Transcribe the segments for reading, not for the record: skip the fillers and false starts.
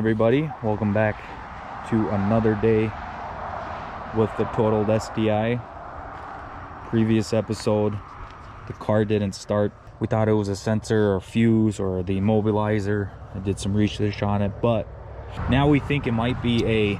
everybody, welcome back to another day with the totaled STI. Previous episode, the car didn't start. We thought it was a sensor or fuse or the immobilizer. I did some research on it, but now we think it might be a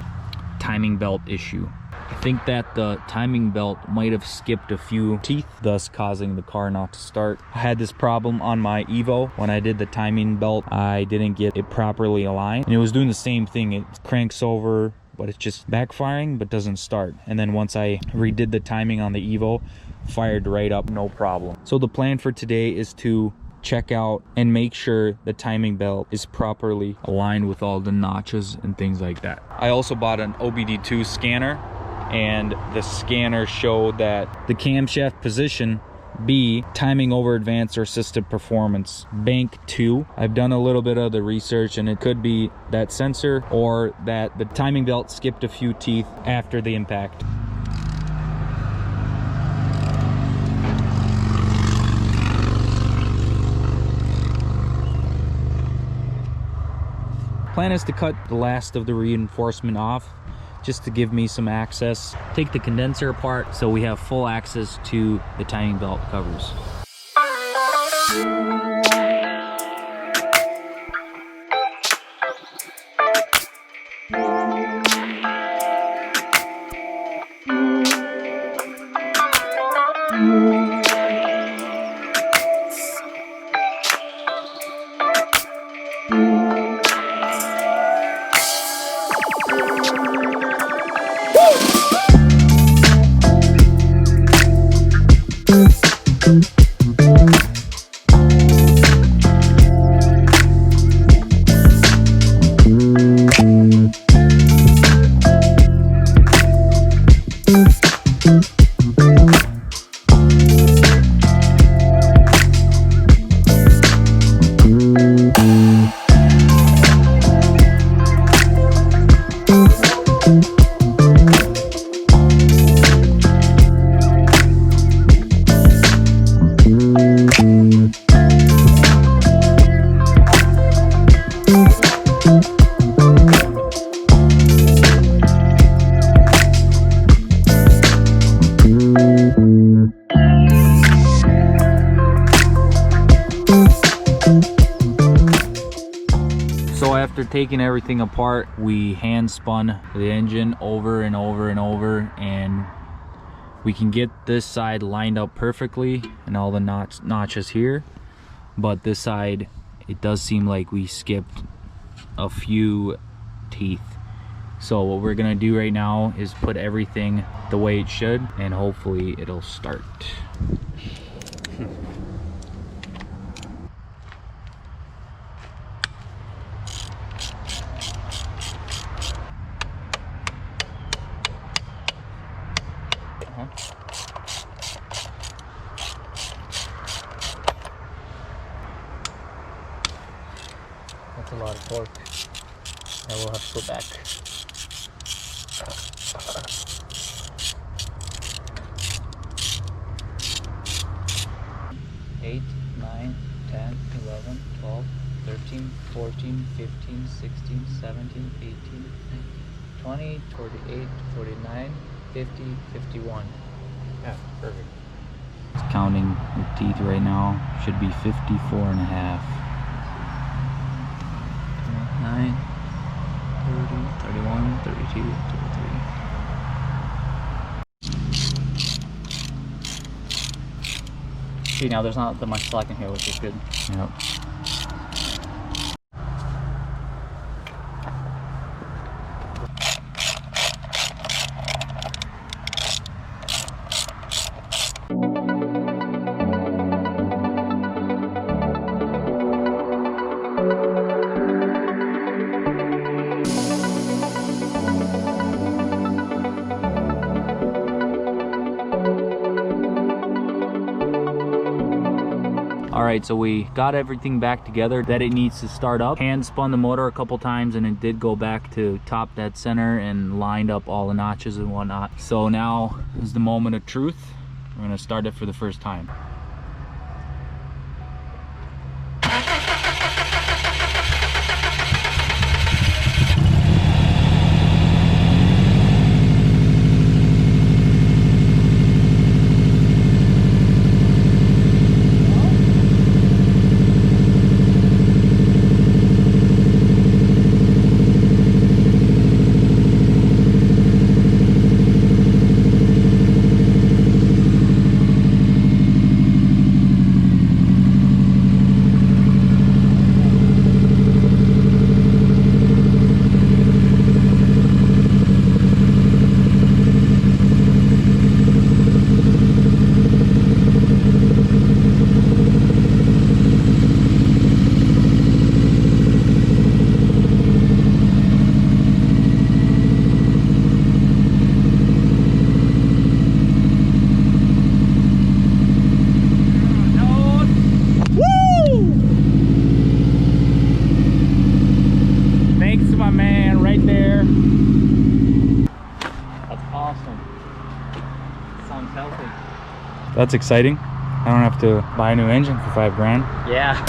timing belt issue. I think that the timing belt might have skipped a few teeth, thus causing the car not to start. I had this problem on my Evo. When I did the timing belt, I didn't get it properly aligned, and it was doing the same thing. It cranks over, but it's just backfiring but doesn't start. And then once I redid the timing on the Evo, fired right up, no problem. So the plan for today is to check out and make sure the timing belt is properly aligned with all the notches and things like that. I also bought an OBD2 scanner, and the scanner showed that the camshaft position B, timing over advanced or assisted performance, bank 2. I've done a little bit of the research, and it could be that sensor or that the timing belt skipped a few teeth after the impact. Plan is to cut the last of the reinforcement off, just to give me some access. Take the condenser apart so we have full access to the timing belt covers. So after taking everything apart, we hand spun the engine over and over and over, and we can get this side lined up perfectly and all the notches here, but this side, it does seem like we skipped a few teeth. So what we're gonna do right now is put everything the way it should, and hopefully it'll start. That's a lot of torque. I will have to go back. Eight, 9, 10, 11, 12, 13, 14, 15, 16, 17, 18, 20, 48, 49, 50, 51. Yeah, perfect. Counting the teeth right now, should be 54 and a half. 9, 30, 31, 32, 33. See, now there's not that much slack in here, which is good. Yep. Alright, so we got everything back together that it needs to start up. Hand spun the motor a couple times, and it did go back to top dead center and lined up all the notches and whatnot. So now is the moment of truth. We're going to start it for the first time. awesome. Sounds healthy. That's exciting. I don't have to buy a new engine for $5 grand. Yeah.